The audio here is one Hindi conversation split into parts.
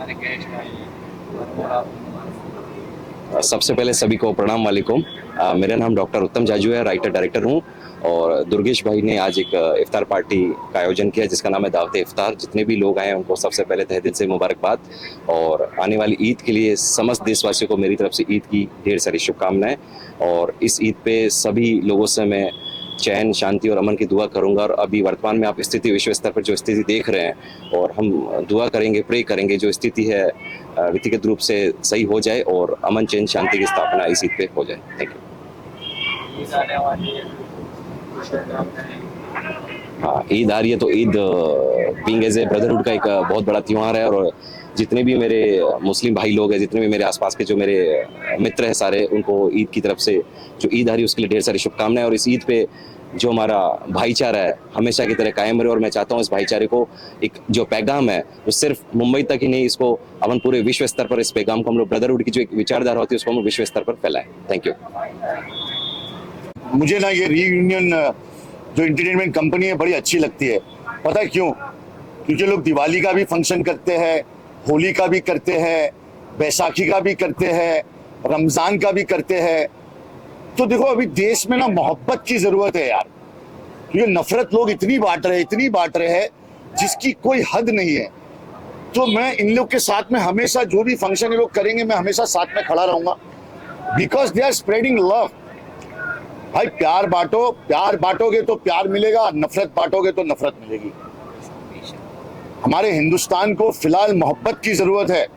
हमारे गेस्ट आए हैं और सबसे पहले सभी को प्रणाम वालेकुम। मेरा नाम डॉक्टर उत्तम जाजू है, राइटर डायरेक्टर हूँ। और दुर्गेश भाई ने आज एक इफ्तार पार्टी का आयोजन किया जिसका नाम है दावत इफ्तार। जितने भी लोग आए हैं उनको सबसे पहले तहे दिल से मुबारकबाद, और आने वाली ईद के लिए समस्त देशवासियों को मेरी तरफ से ईद की ढेर सारी शुभकामनाएं। और इस ईद पे सभी लोगों से मैं चैन, शांति और अमन की दुआ करूंगा। और अभी वर्तमान में आप स्थिति, विश्व स्तर पर जो स्थिति देख रहे हैं, और हम दुआ करेंगे, प्रे करेंगे जो स्थिति है व्यक्तिगत रूप से सही हो जाए और अमन, चैन, शांति की स्थापना इस ईद पे हो जाए। Thank you. ईद आने वाली है, कुछ शुभकामनाएं। हाँ, ईद आ रही है तो Eid being as a brotherhood का एक बहुत बड़ा त्यौहार है। और जितने भी मेरे मुस्लिम भाई लोग हैं, जितने भी मेरे आसपास के जो मेरे मित्र हैं सारे, उनको ईद की तरफ से जो ईद आ रही है उसके लिए ढेर सारी शुभकामनाएं। और इस ईद पे जो हमारा भाईचारा है हमेशा की तरह कायम रहे। और मैं चाहता हूँ इस भाईचारे को एक जो पैगाम है वो सिर्फ मुंबई तक ही नहीं, इसको अपन पूरे विश्व स्तर पर इस पैगाम को हम लोग, ब्रदरहुड की जो एक विचारधारा होती है उसको हम विश्व स्तर पर फैलाएं। Thank you. मुझे ना ये रीयूनियन जो इंटरटेनमेंट कंपनी है बड़ी अच्छी लगती है। पता है क्यों? क्योंकि लोग दिवाली का भी फंक्शन करते हैं, होली का भी करते हैं, बैसाखी का भी करते हैं, रमजान का भी करते हैं। तो देखो अभी देश में ना मोहब्बत की जरूरत है यार, क्योंकि नफरत लोग इतनी बांट रहे हैं जिसकी कोई हद नहीं है। तो मैं इन लोग के साथ में हमेशा, जो भी फंक्शन ये लोग करेंगे मैं हमेशा साथ में खड़ा रहूंगा, because they are spreading love. भाई प्यार बांटो, प्यार बांटोगे तो प्यार मिलेगा, नफरत बांटोगे तो नफरत मिलेगी। हमारे हिंदुस्तान को फिलहाल मोहब्बत की जरूरत है,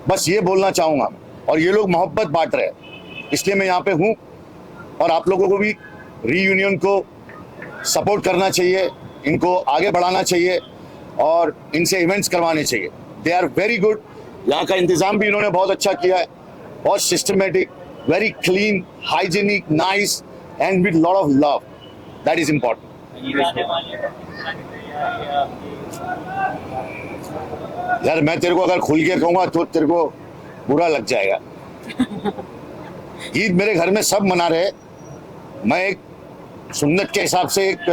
बस ये बोलना चाहूंगा। और ये लोग मोहब्बत बांट रहे हैं, इसलिए मैं यहाँ पे हूँ। और आप लोगों को भी रीयूनियन को सपोर्ट करना चाहिए, इनको आगे बढ़ाना चाहिए और इनसे इवेंट्स करवाने चाहिए। They are very good. यहाँ का इंतजाम भी इन्होंने बहुत अच्छा किया है, बहुत systematic, very clean, hygienic, nice, and with lot of love. That is important. यार मैं तेरे को अगर खुल के कहूंगा तो तेरे को बुरा लग जाएगा। ईद मेरे घर में सब मना रहे, मैं एक सुन्नत के हिसाब से एक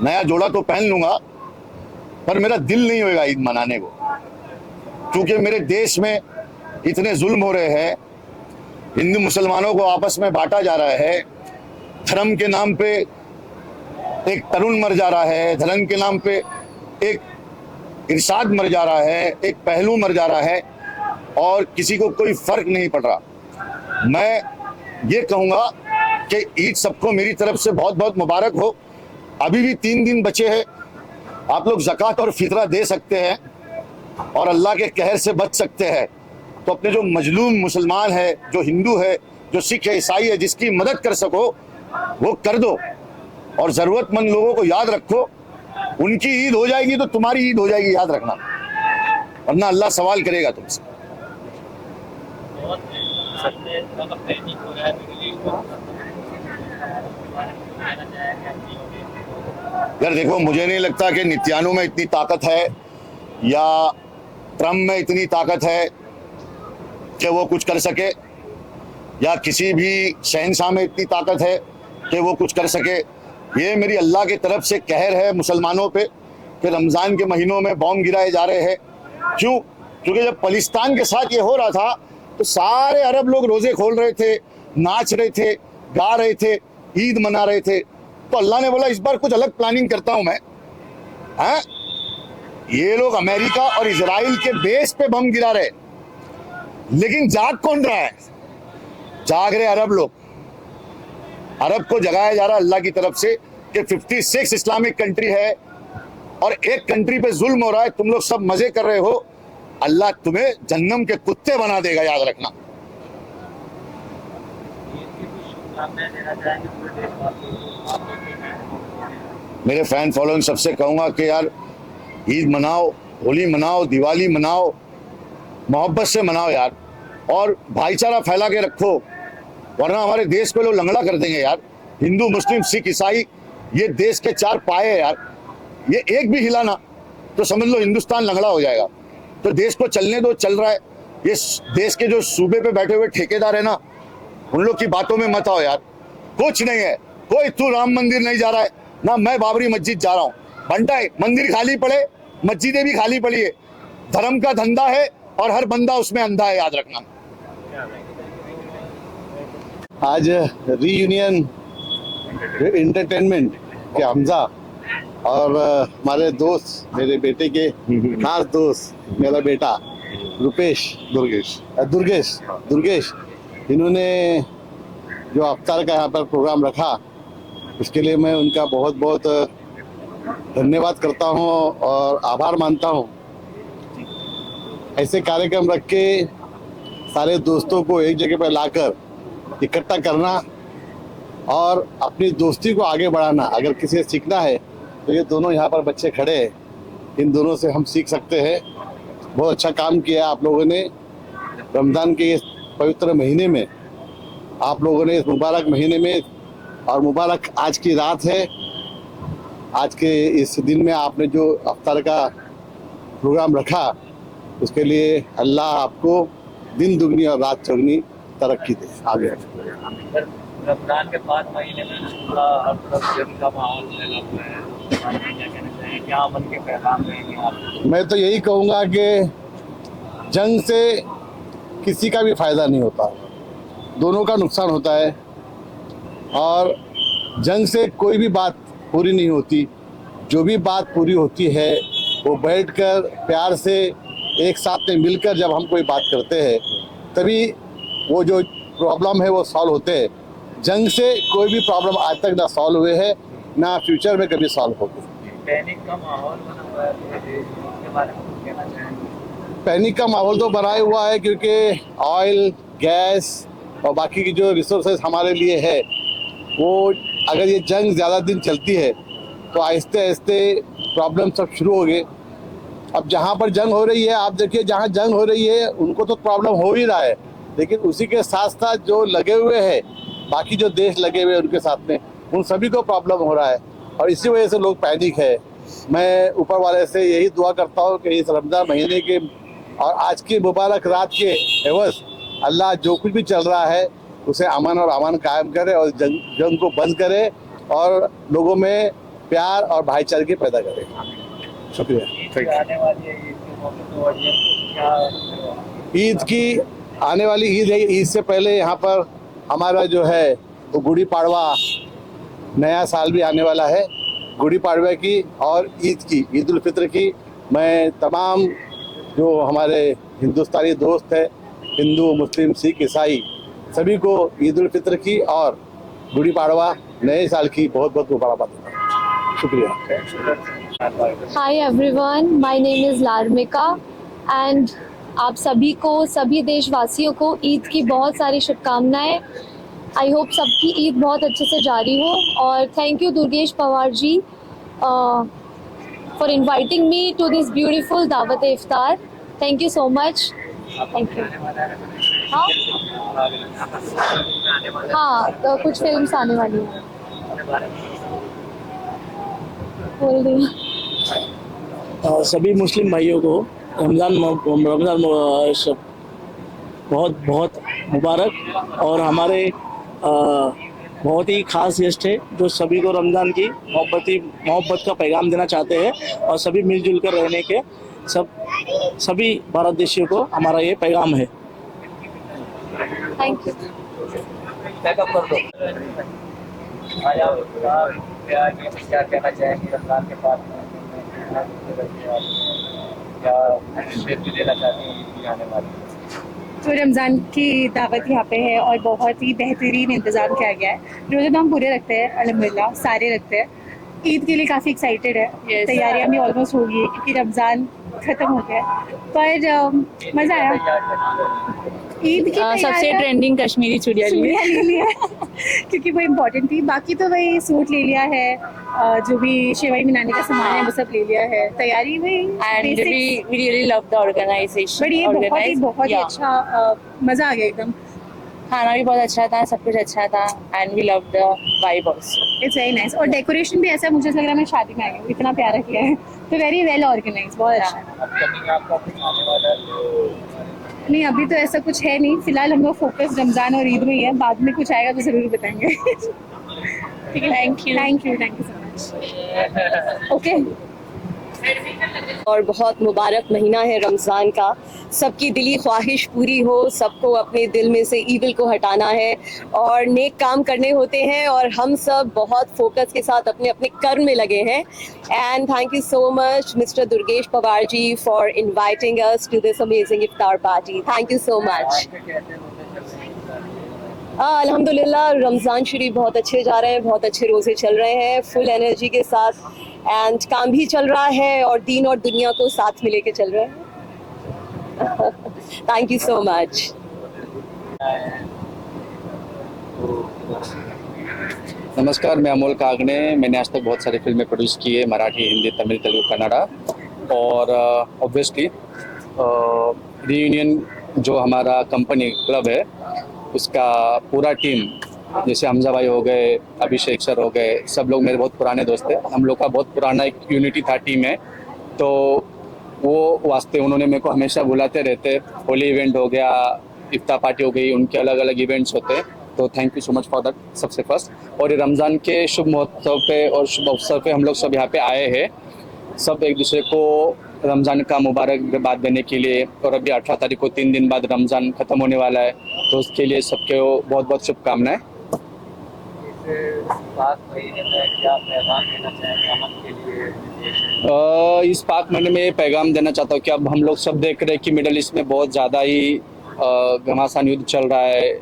नया जोड़ा तो पहन लूंगा, पर मेरा दिल नहीं होएगा ईद मनाने को, क्योंकि मेरे देश में इतने जुल्म हो रहे हैं। हिंदू मुसलमानों को आपस में बांटा जा रहा है, धर्म के नाम पे एक तरुण मर जा रहा है, धर्म के नाम पे एक इरशाद मर जा रहा है, एक पहलू मर जा रहा है, और किसी को कोई फर्क नहीं पड़ रहा। मैं ये कहूँगा कि ईद सबको मेरी तरफ से बहुत बहुत मुबारक हो। अभी भी 3 दिन बचे हैं, आप लोग ज़कात और फितरा दे सकते हैं और अल्लाह के कहर से बच सकते हैं। तो अपने जो मजलूम मुसलमान है, जो हिंदू है, जो सिख है, ईसाई है, जिसकी मदद कर सको वो कर दो। और ज़रूरतमंद लोगों को याद रखो, उनकी ईद हो जाएगी तो तुम्हारी ईद हो जाएगी, याद रखना, वरना अल्लाह सवाल करेगा तुमसे। यार देखो, मुझे नहीं लगता कि नित्यानू में इतनी ताकत है या ट्रम्प में इतनी ताकत है कि वो कुछ कर सके, या किसी भी शहंशाह में इतनी ताकत है कि वो कुछ कर सके। ये मेरी अल्लाह की तरफ से कहर है मुसलमानों पे कि रमज़ान के महीनों में बॉम्ब गिराए जा रहे हैं। क्यों? क्योंकि जब पाकिस्तान के साथ ये हो रहा था तो सारे अरब लोग रोज़े खोल रहे थे, नाच रहे थे, गा रहे थे, ईद मना रहे थे। तो अल्लाह ने बोला इस बार कुछ अलग प्लानिंग करता हूँ मैं। हाँ, ये लोग अमेरिका और इजराइल के बेस पे बम गिरा रहे, लेकिन जाग कौन रहा है? जाग रहे अरब लोग। अरब को जगाया जा रहा है अल्लाह की तरफ से कि 56 इस्लामिक कंट्री है और एक कंट्री पे जुल्म हो रहा है, तुम लोग सब मजे कर रहे हो, अल्लाह तुम्हें जन्नम के कुत्ते बना देगा, याद रखना। मेरे फैन फॉलोइंग सबसे कहूंगा कि यार ईद मनाओ, होली मनाओ, दिवाली मनाओ, मोहब्बत से मनाओ यार, और भाईचारा फैला के रखो, वरना हमारे देश को लोग लंगड़ा कर देंगे यार। हिंदू, मुस्लिम, सिख, ईसाई, ये देश के 4 पाए हैं यार। ये एक भी हिला ना तो समझ लो हिंदुस्तान लंगड़ा हो जाएगा। तो देश को चलने दो, चल रहा है। ये देश के जो सूबे पे बैठे हुए ठेकेदार है ना, उन लोग की बातों में मत आओ यार। कुछ नहीं है, कोई तू राम मंदिर नहीं जा रहा है ना, मैं बाबरी मस्जिद जा रहा हूँ। बंटा है, मंदिर खाली पड़े, मस्जिदें भी खाली पड़ी है, धर्म का धंधा है और हर बंदा उसमें अंधा है, याद रखना। आज रीयूनियन एंटरटेनमेंट के हमजा और हमारे दोस्त, मेरे बेटे के खास दोस्त, मेरा बेटा रुपेश दुर्गेश, इन्होंने जो अफ्तार का यहाँ पर प्रोग्राम रखा, उसके लिए मैं उनका बहुत बहुत धन्यवाद करता हूँ और आभार मानता हूँ। ऐसे कार्यक्रम रख के सारे दोस्तों को एक जगह पर लाकर इकट्ठा करना और अपनी दोस्ती को आगे बढ़ाना, अगर किसी से सीखना है तो ये दोनों यहाँ पर बच्चे खड़े हैं, इन दोनों से हम सीख सकते हैं। बहुत अच्छा काम किया आप लोगों ने। रमज़ान के इस पवित्र महीने में आप लोगों ने, इस मुबारक महीने में, और मुबारक आज की रात है, आज के इस दिन में आपने जो अफ्तार का प्रोग्राम रखा, उसके लिए अल्लाह आपको दिन दुगनी और रात चौगनी तरक्की दे आगे। रमजान के 5 महीने में पूरा हर तरफ जंग का माहौल फैला हुआ है, क्या कहना चाहेंगे, क्या अमन के पैगाम रहेंगे आप? मैं तो यही कहूँगा कि जंग से किसी का भी फायदा नहीं होता, दोनों का नुकसान होता है, और जंग से कोई भी बात पूरी नहीं होती। जो भी बात पूरी होती है वो बैठकर प्यार से एक साथ में मिलकर जब हम कोई बात करते हैं तभी वो जो प्रॉब्लम है वो सॉल्व होते हैं। जंग से कोई भी प्रॉब्लम आज तक ना सॉल्व हुए है, ना फ्यूचर में कभी सॉल्व होगी। पैनिक का माहौल बना हुआ है पूरे देश में, उसके बारे में कुछ कहना चाहेंगे? पैनिक का माहौल तो बनाया हुआ है, क्योंकि ऑयल, गैस और बाकी की जो रिसोर्सेज हमारे लिए है, वो अगर ये जंग ज़्यादा दिन चलती है तो आहिस्ते आहिस्ते प्रॉब्लम सब शुरू हो गए। अब जहाँ पर जंग हो रही है, आप देखिए, जहाँ जंग हो रही है उनको तो प्रॉब्लम हो ही रहा है, लेकिन उसी के साथ साथ जो लगे हुए हैं, बाकी जो देश लगे हुए हैं उनके साथ में, उन सभी को प्रॉब्लम हो रहा है, और इसी वजह से लोग पैनिक है। मैं ऊपर वाले से यही दुआ करता हूँ कि इस रमज़ान महीने के और आज की मुबारक रात के एवज अल्लाह जो कुछ भी चल रहा है उसे अमन और अमान कायम करे और जंग को बंद करे और लोगों में प्यार और भाईचारे पैदा करे। शुक्रिया। आने वाली है ईद के मौके पर, और ये क्या ईद की आने वाली ईद है, ईद से पहले यहाँ पर हमारा जो है वो गुड़ी पाड़वा, नया साल भी आने वाला है। गुड़ी पाड़वा की और ईद की, ईद उल फित्र की, मैं तमाम जो हमारे हिंदुस्तानी दोस्त हैं, हिंदू, मुस्लिम, सिख, ईसाई, सभी को ईद उल फित्र की और गुड़ी पाड़वा नए साल की बहुत बहुत मुबारकबाद देता हूँ। शुक्रिया। Hi everyone, my name is Larmika and आप सभी को, सभी देशवासियों को ईद की बहुत सारी शुभकामनाएं। आई होप सबकी ईद बहुत अच्छे से जारी हो, और thank you Durgesh Pawar ji for inviting me to this beautiful दावत इफ्तार। Thank you so much. Thank you. हाँ, तो कुछ फिल्म्स आने वाली हैं। बोल रही सभी मुस्लिम भाइयों को रमज़ान बहुत बहुत मुबारक, और हमारे बहुत ही ख़ास गेस्ट है जो सभी को रमज़ान की मोहब्बत का पैगाम देना चाहते हैं, और सभी मिलजुल कर रहने के सभी भारत देशियों को हमारा ये पैगाम है। Thank you. बैकअप कर दो। आज आप क्या कहना चाहेंगे रमजान के बाद क्या मैसेज भी देना चाहते हैं आने वाली? तो रमज़ान की दावत यहाँ पे है और बहुत ही बेहतरीन इंतज़ाम किया गया है। रोज़े तो हम पूरे रखते हैं, अल्हम्दुलिल्लाह सारे रखते हैं। ईद के लिए काफ़ी एक्साइटेड है, तैयारियाँ भी ऑलमोस्ट हो गई क्योंकि रमज़ान ख़त्म हो गया है, पर मज़ा आया। ईद की सबसे ट्रेंडिंग कश्मीरी चूड़ियाँ ले लिया क्योंकि वो इम्पोर्टेंट थी। बाकी तो वही सूट ले लिया है, जो भी शेवाई मिलाने का सामान है वो सब ले लिया है। तैयारी वही and we really love the organization. But ये बहुत ही अच्छा मज़ा आ गया एकदम। खाना भी बहुत अच्छा था, सब कुछ अच्छा था, and we love the vibe also. It's very nice. और डेकोरेशन भी ऐसा मुझे लग रहा है मैं शादी में आई हूँ, इतना प्यारा किया है, तो वेरी वेल ऑर्गेनाइज, बहुत अच्छा है। नहीं, अभी तो ऐसा कुछ है नहीं, फिलहाल हम लोग फोकस रमज़ान और ईद में ही है, बाद में कुछ आएगा तो ज़रूर बताएंगे। ठीक है, thank you so much. Okay. और बहुत मुबारक महीना है रमज़ान का। सबकी दिली ख्वाहिश पूरी हो, सबको अपने दिल में से ईविल को हटाना है और नेक काम करने होते हैं, और हम सब बहुत फोकस के साथ अपने अपने कर्म में लगे हैं। And thank you so much mister Durgesh Pawar ji for inviting us to this amazing iftar party. Thank you so much. अल्हम्दुलिल्लाह रमज़ान शरीफ बहुत अच्छे जा रहे हैं, बहुत अच्छे रोज़े चल रहे हैं, फुल एनर्जी के साथ, एंड काम भी चल रहा है और दीन और दुनिया को साथ में लेके चल रहे हैं। Thank you so much. नमस्कार, मैं अमोल कागने। मैंने आज तक बहुत सारी फिल्में प्रोड्यूस की है, मराठी, हिंदी, तमिल, तेलुगु, कन्नड़ा। और ऑब्वियसली रीयूनियन जो हमारा कंपनी क्लब है उसका पूरा टीम, जैसे हमजा भाई हो गए, अभिषेक सर हो गए, सब लोग मेरे बहुत पुराने दोस्त हैं। हम लोग का बहुत पुराना एक यूनिटी था टीम है, तो वो वास्ते उन्होंने मेरे को हमेशा बुलाते रहते। होली इवेंट हो गया, इफ्तार पार्टी हो गई, उनके अलग अलग इवेंट्स होते हैं, तो thank you so much for that सबसे फर्स्ट। और ये रमज़ान के शुभ महोत्सव पे और शुभ अवसर पे हम लोग सब यहाँ पे आए हैं, सब एक दूसरे को रमज़ान का मुबारकबाद देने के लिए। और अभी 18 तारीख को 3 दिन बाद रमज़ान ख़त्म होने वाला है, तो उसके लिए सबके बहुत बहुत शुभकामनाएं। इस पाक महीने में ये पैगाम देना चाहता हूँ कि अब हम लोग सब देख रहे हैं कि मिडल ईस्ट में बहुत ज़्यादा ही घमासान युद्ध चल रहा है।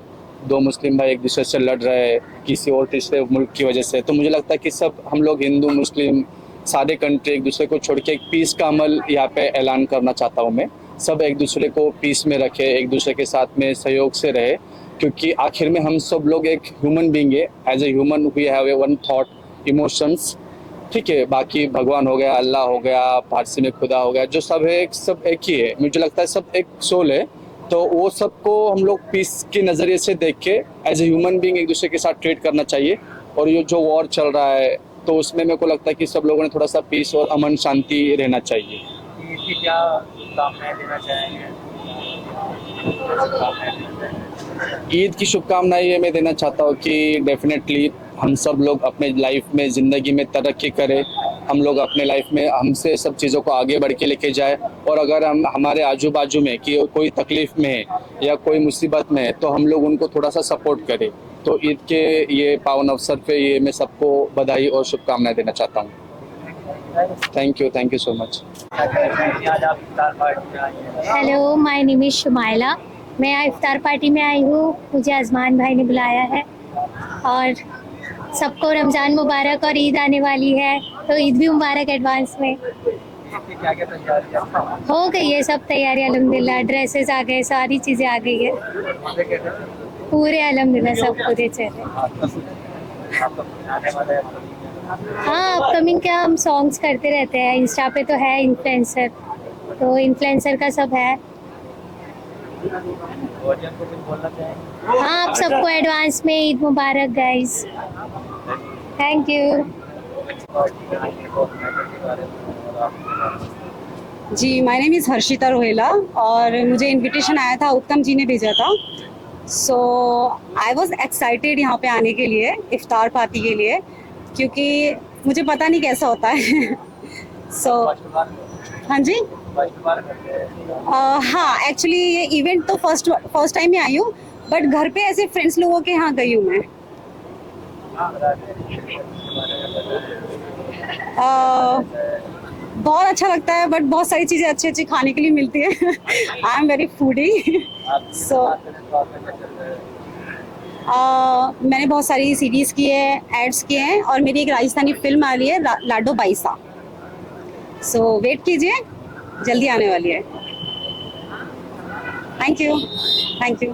2 मुस्लिम भाई एक दूसरे से लड़ रहे हैं किसी और तीसरे मुल्क की वजह से। तो मुझे लगता है कि सब हम लोग हिंदू मुस्लिम सारे कंट्री एक दूसरे को छोड़ के एक पीस का अमल यहाँ पे ऐलान करना चाहता हूँ मैं। सब एक दूसरे को पीस में रखे, एक दूसरे के साथ में सहयोग से रहे, क्योंकि आखिर में हम सब लोग एक ह्यूमन बीइंग है। As a human we have a one thought, emotions, ठीक है। बाकी भगवान हो गया, अल्लाह हो गया, फारसी में खुदा हो गया, जो सब है सब एक ही है। मुझे लगता है सब एक सोल है, तो वो सबको हम लोग पीस के नज़रिए से देख के एज ए ह्यूमन बीइंग एक दूसरे के साथ ट्रीट करना चाहिए। और ये जो वॉर चल रहा है, तो उसमें मेरे को लगता है कि सब लोगों ने थोड़ा सा पीस और अमन शांति रहना चाहिए। इसकी क्या शुभकामनाएं देना चाहेंगे? ईद की शुभकामनाएं ये मैं देना चाहता हूँ कि डेफिनेटली हम सब लोग अपने लाइफ में, ज़िंदगी में तरक्की करें। हम लोग अपने लाइफ में हमसे सब चीज़ों को आगे बढ़ के लेके जाए, और अगर हम हमारे आजू बाजू में कि कोई तकलीफ़ में है या कोई मुसीबत में है, तो हम लोग उनको थोड़ा सा सपोर्ट करें। तो ईद के ये पावन अवसर पे ये मैं सबको बधाई और शुभकामनाएं देना चाहता हूँ। Thank you so much. आज आप इफ्तार पार्टी में आई हैं। Hello, my name is Shumaila. मैं यहाँ इफ्तार पार्टी में आई हूँ, मुझे आजमान भाई ने बुलाया है। और सबको रमज़ान मुबारक, और ईद आने वाली है, तो ईद भी मुबारक एडवांस में। क्या क्या तैयारियां हो गई है सब तैयारी अल्हम्दुलिल्लाह, ड्रेसेस आ गए, सारी चीज़ें आ गई है पूरे, अल्हम्दुलिल्लाह सब पूरे चले। हाँ, अपकमिंग क्या हम सॉन्ग्स करते रहते हैं, इंस्टा पे तो है इन्फ्लुएंसर, तो इन्फ्लुएंसर का सब है। हाँ, आप सबको एडवांस में ईद मुबारक गाइस। Thank you. जी, my name is Harshita Rohela, और मुझे इनविटेशन आया था, उत्तम जी ने भेजा था। सो आई वॉज एक्साइटेड यहाँ पे आने के लिए, इफ्तार पार्टी के लिए, क्योंकि मुझे पता नहीं कैसा होता है। हाँ जी, हाँ, एक्चुअली ये इवेंट तो फर्स्ट टाइम ही आई हूँ, बट घर पे ऐसे फ्रेंड्स लोगों के यहाँ गई हूँ मैं। बहुत अच्छा लगता है, बट बहुत सारी चीज़ें अच्छी अच्छी खाने के लिए मिलती है। आई एम वेरी फूडी, सो मैंने बहुत सारी सीरीज़ की है, एड्स किए हैं, और मेरी एक राजस्थानी फिल्म आ रही है लाडो बाईसा। सो वेट कीजिए, जल्दी आने वाली है। Thank you.